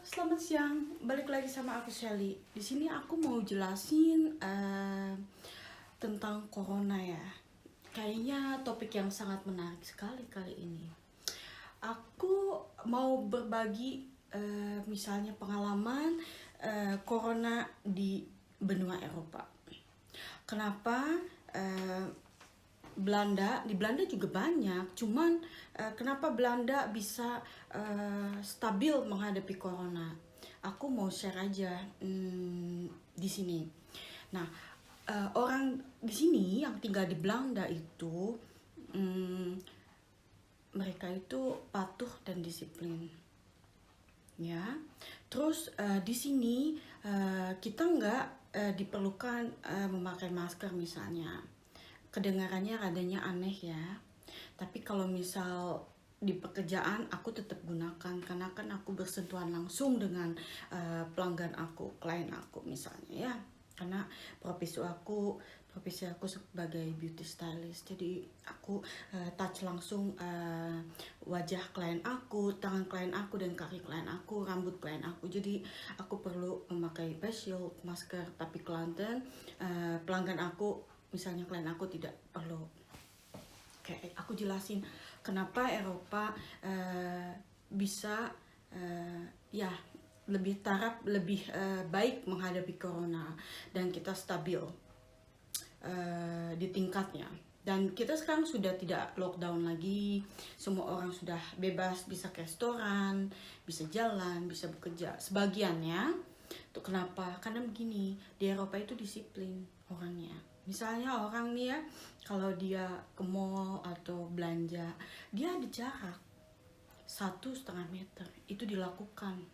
Selamat siang. Balik lagi sama aku Shelly. Di sini aku mau jelasin tentang corona ya. Kayaknya topik yang sangat menarik sekali kali ini. Aku mau berbagi misalnya pengalaman corona di benua Eropa. Kenapa di Belanda juga banyak, cuman kenapa Belanda bisa stabil menghadapi corona? Aku mau share aja di sini. Nah, orang di sini yang tinggal di Belanda itu mereka itu patuh dan disiplin, ya. Terus di sini kita nggak diperlukan memakai masker misalnya. Kedengarannya radanya aneh ya, tapi kalau misal di pekerjaan aku tetap gunakan karena kan aku bersentuhan langsung dengan pelanggan aku, klien aku misalnya ya, karena profesi aku sebagai beauty stylist, jadi aku touch langsung wajah klien aku, tangan klien aku, dan kaki klien aku, rambut klien aku, jadi aku perlu memakai face shield, masker. Tapi pelanggan aku, misalnya klien aku, tidak perlu. Oke, aku jelasin kenapa Eropa bisa ya lebih tarap, lebih baik menghadapi corona, dan kita stabil di tingkatnya. Dan kita sekarang sudah tidak lockdown lagi, semua orang sudah bebas, bisa ke restoran, bisa jalan, bisa bekerja. Sebagiannya, tuh kenapa? Karena begini, di Eropa itu disiplin orangnya. Misalnya orang nih ya, kalau dia ke mall atau belanja, dia ada jarak 1,5 meter, itu dilakukan.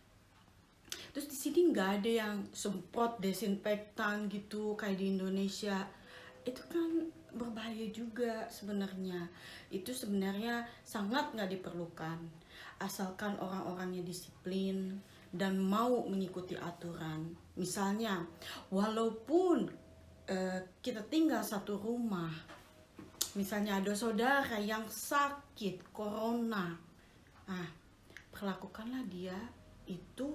Terus di sini nggak ada yang semprot desinfektan gitu kayak di Indonesia. Itu kan berbahaya juga sebenarnya. Itu sebenarnya sangat nggak diperlukan. Asalkan orang-orangnya disiplin dan mau mengikuti aturan. Misalnya, walaupun kita tinggal satu rumah, misalnya ada saudara yang sakit corona, nah perlakukanlah dia itu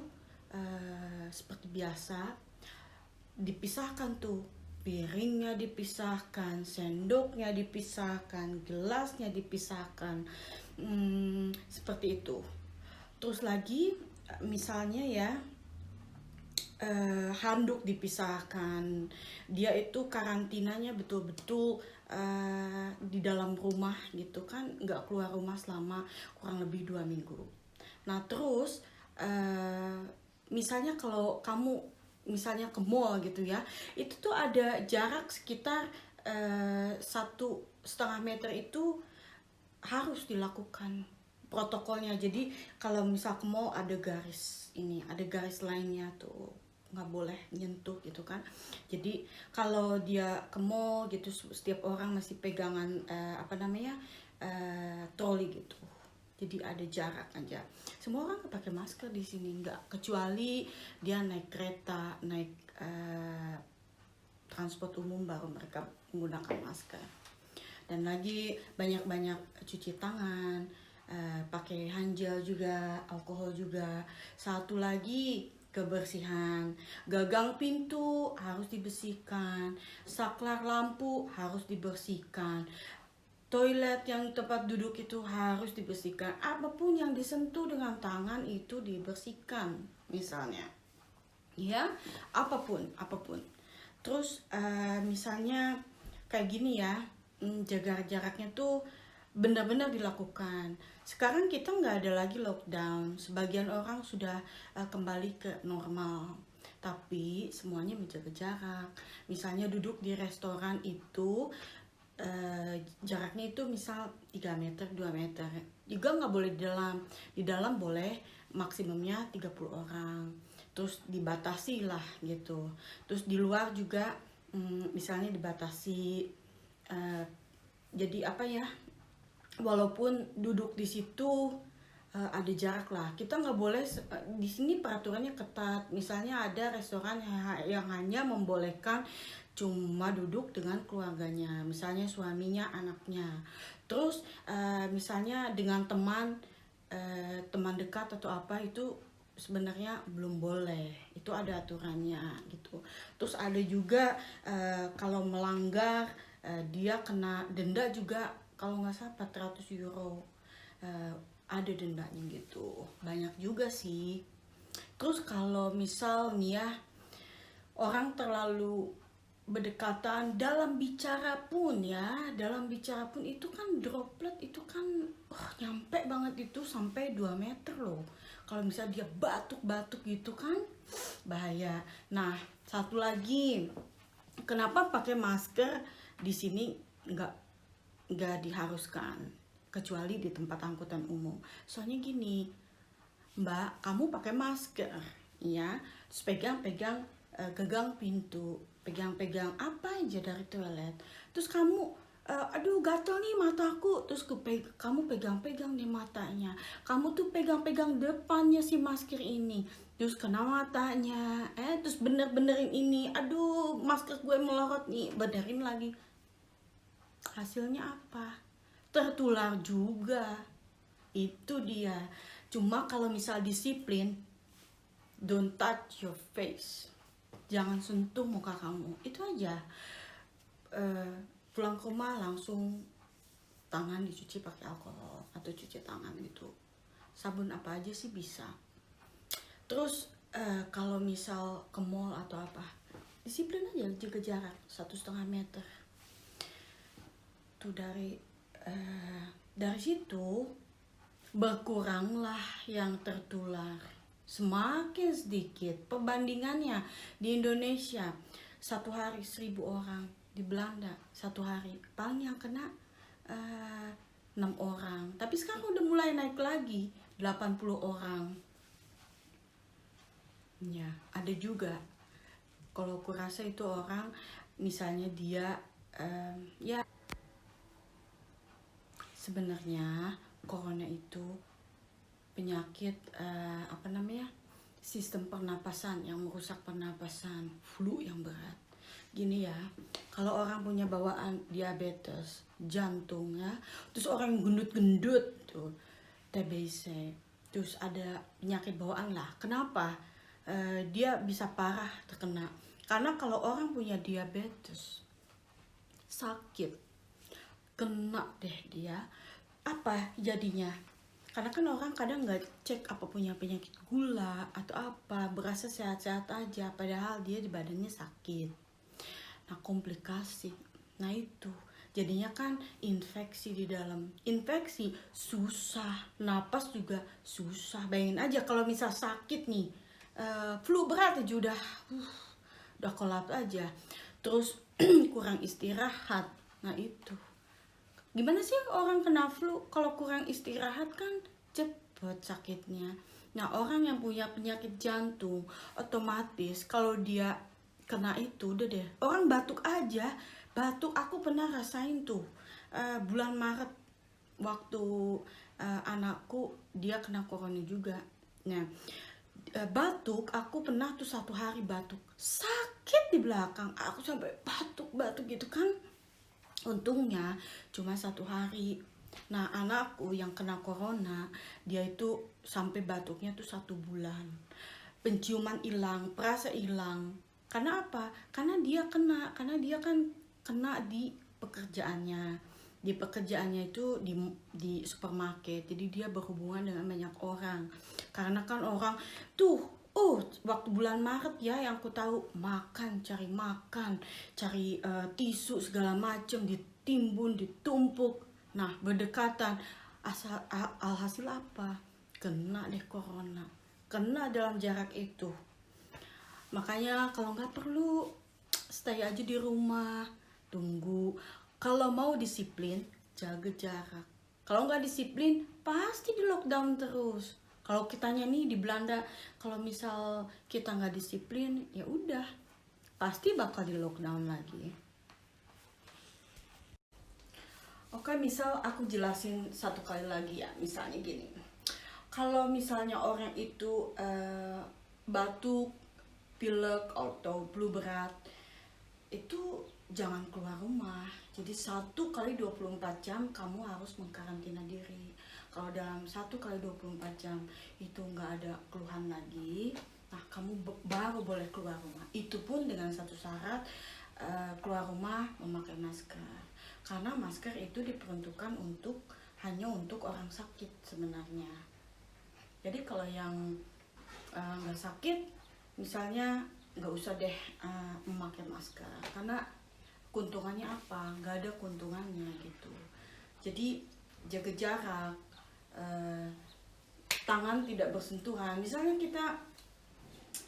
seperti biasa. Dipisahkan tuh, piringnya dipisahkan, sendoknya dipisahkan, gelasnya dipisahkan, seperti itu. Terus lagi misalnya ya, handuk dipisahkan. Dia itu karantinanya betul-betul di dalam rumah gitu kan, nggak keluar rumah selama kurang lebih 2 minggu. Nah terus misalnya kalau kamu misalnya ke mall gitu ya, itu tuh ada jarak sekitar 1,5 meter, itu harus dilakukan protokolnya. Jadi kalau misal ke mall ada garis lainnya tuh, nggak boleh nyentuh gitu kan. Jadi kalau dia ke mall gitu, setiap orang masih pegangan troli gitu. Jadi ada jarak aja. Semua orang pakai masker di sini, nggak kecuali dia naik kereta, naik transport umum, baru mereka menggunakan masker. Dan lagi banyak-banyak cuci tangan, pakai hand gel juga, alkohol juga. Satu lagi, kebersihan. Gagang pintu harus dibersihkan, saklar lampu harus dibersihkan, toilet yang tempat duduk itu harus dibersihkan. Apapun yang disentuh dengan tangan itu dibersihkan misalnya, ya, apapun. Terus misalnya kayak gini ya, jaga jaraknya tuh benar-benar dilakukan. Sekarang kita nggak ada lagi lockdown, sebagian orang sudah kembali ke normal, tapi semuanya menjaga jarak. Misalnya duduk di restoran itu jaraknya itu misal 3 meter, 2 meter. Juga nggak boleh di dalam boleh maksimumnya 30 orang. Terus dibatasi lah gitu. Terus di luar juga misalnya dibatasi, jadi apa ya, walaupun duduk di situ ada jarak lah. Kita nggak boleh, di sini peraturannya ketat. Misalnya ada restoran yang hanya membolehkan cuma duduk dengan keluarganya, misalnya suaminya, anaknya. Terus misalnya dengan teman dekat atau apa, itu sebenarnya belum boleh, itu ada aturannya gitu. Terus ada juga kalau melanggar dia kena denda juga, kalau nggak salah 400 euro, ada dendanya gitu, banyak juga sih. Terus kalau misal nih ya, orang terlalu berdekatan dalam bicara pun ya, dalam bicara pun itu kan droplet itu kan nyampe banget, itu sampai 2 meter loh. Kalau misalnya dia batuk-batuk gitu kan bahaya. Nah, satu lagi, kenapa pakai masker di sini nggak diharuskan kecuali di tempat angkutan umum. Soalnya gini, Mbak, kamu pakai masker, ya, terus pegang-pegang gagang pintu, pegang-pegang apa aja dari toilet. Terus kamu, aduh gatel nih mataku, terus kamu pegang-pegang nih matanya. Kamu tuh pegang-pegang depannya si masker ini, terus kena matanya, terus bener-benerin ini, aduh masker gue melorot nih, benerin lagi. Hasilnya apa? Tertular juga. Itu dia. Cuma kalau misal disiplin, don't touch your face, jangan sentuh muka kamu, itu aja. Pulang ke rumah langsung tangan dicuci pakai alkohol atau cuci tangan gitu, sabun apa aja sih bisa. Terus kalau misal ke mall atau apa, disiplin aja, jaga jarak 1,5 meter tuh. Dari situ berkuranglah yang tertular, semakin sedikit. Perbandingannya di Indonesia satu hari 1.000 orang, di Belanda satu hari paling yang kena 6 orang, tapi sekarang udah mulai naik lagi 80 orang ya. Ada juga kalau kurasa itu orang misalnya dia ya, sebenarnya corona itu penyakit sistem pernapasan yang merusak pernapasan, flu yang berat. Gini ya, kalau orang punya bawaan diabetes, jantung ya, terus orang yang gendut-gendut tuh, TBC, terus ada penyakit bawaan lah. Kenapa dia bisa parah terkena? Karena kalau orang punya diabetes, sakit, kena deh dia, apa jadinya? Karena kan orang kadang nggak cek apa punya penyakit gula atau apa, berasa sehat-sehat aja, padahal dia di badannya sakit. Nah, komplikasi. Nah, itu jadinya kan infeksi di dalam. Infeksi susah, napas juga susah. Bayangin aja kalau misal sakit nih, flu berat aja udah kolaps aja. Terus kurang istirahat. Nah, itu gimana sih orang kena flu kalau kurang istirahat? Kan cepet sakitnya. Nah, orang yang punya penyakit jantung otomatis kalau dia kena itu udah deh, orang batuk aja. Batuk aku pernah rasain tuh bulan Maret waktu anakku dia kena corona juga. Nah, batuk aku pernah tuh 1 hari batuk sakit di belakang, aku sampai batuk gitu kan. Untungnya cuma 1 hari. Nah, anakku yang kena corona, dia itu sampai batuknya tuh 1 bulan. Penciuman hilang, perasa hilang. Karena apa? Karena dia kan kena di pekerjaannya. Di pekerjaannya itu di supermarket. Jadi dia berhubungan dengan banyak orang. Karena kan orang tuh waktu bulan Maret ya, yang aku tahu makan, cari tisu segala macam, ditimbun, ditumpuk. Nah, berdekatan. Alhasil apa? Kena deh corona. Kena dalam jarak itu. Makanya kalau nggak perlu, stay aja di rumah, tunggu. Kalau mau disiplin, jaga jarak. Kalau nggak disiplin, pasti di lockdown terus. Kalau kitanya nih di Belanda, kalau misal kita nggak disiplin, ya udah, pasti bakal di lockdown lagi. Oke, misal aku jelasin satu kali lagi ya, misalnya gini. Kalau misalnya orang itu batuk, pilek atau flu berat, itu jangan keluar rumah. Jadi 1 kali 24 jam kamu harus mengkarantina diri. Kalau dalam 1 kali 24 jam itu nggak ada keluhan lagi, nah kamu baru boleh keluar rumah. Itu pun dengan satu syarat, keluar rumah memakai masker. Karena masker itu diperuntukkan hanya untuk orang sakit sebenarnya. Jadi kalau yang nggak sakit, misalnya nggak usah deh memakai masker, karena keuntungannya apa? Nggak ada keuntungannya gitu. Jadi jaga jarak, tangan tidak bersentuhan. Misalnya kita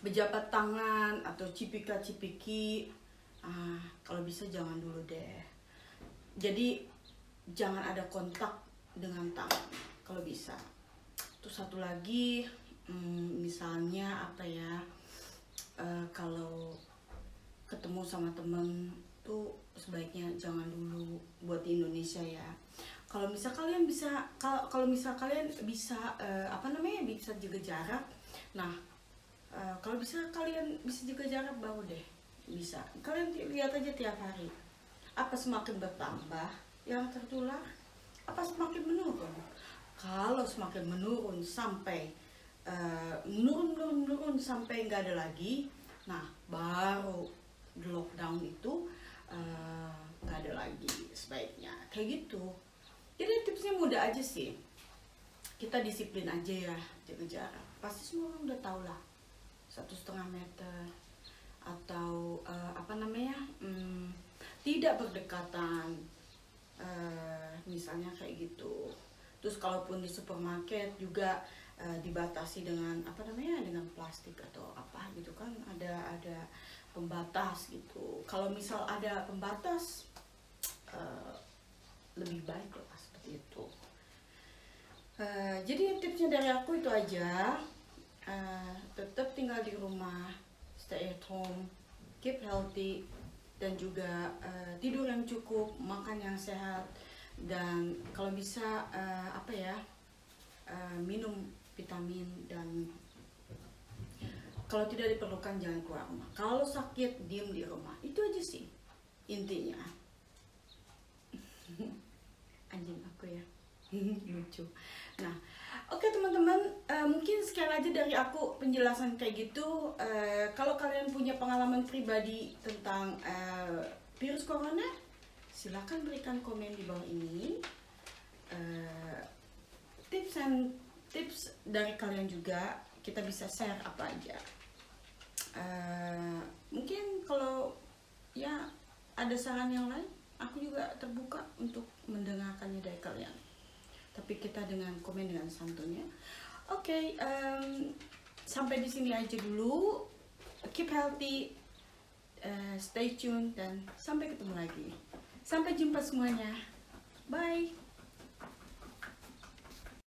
berjabat tangan atau cipika-cipiki, kalau bisa jangan dulu deh. Jadi jangan ada kontak dengan tangan kalau bisa. Terus satu lagi, misalnya apa ya, kalau ketemu sama temen tuh sebaiknya jangan dulu buat di Indonesia ya. Kalau misal kalian bisa, bisa bisa jaga jarak. Nah, kalau bisa kalian bisa jaga jarak baru deh bisa. Kalian lihat aja tiap hari. Apa semakin bertambah yang tertular? Apa semakin menurun? Kalau semakin menurun sampai menurun sampai nggak ada lagi, nah baru lockdown itu nggak ada lagi sebaiknya kayak gitu. Jadi tipsnya mudah aja sih, kita disiplin aja ya, jaga jarak. Pasti semua orang udah tahu lah, 1,5 meter atau tidak berdekatan, misalnya kayak gitu. Terus kalaupun di supermarket juga dibatasi dengan dengan plastik atau apa gitu kan, ada pembatas gitu. Kalau misal ada pembatas, lebih baik lah seperti itu. Jadi tipsnya dari aku itu aja. Tetap tinggal di rumah, stay at home, keep healthy, dan juga tidur yang cukup, makan yang sehat, dan kalau bisa minum vitamin, dan kalau tidak diperlukan jangan keluar rumah. Kalau sakit diem di rumah. Itu aja sih intinya. Anjing aku ya. Lucu. Nah, oke teman-teman, mungkin sekian aja dari aku penjelasan kayak gitu. Kalau kalian punya pengalaman pribadi tentang virus corona, silakan berikan komen di bawah ini. Tips dari kalian juga, kita bisa share apa aja. Mungkin kalau ya ada saran yang lain, aku juga terbuka untuk mendengarkannya dari kalian. Tapi kita dengan komen dengan santunnya. Oke, sampai di sini aja dulu. Keep healthy, stay tune, dan sampai ketemu lagi. Sampai jumpa semuanya. Bye.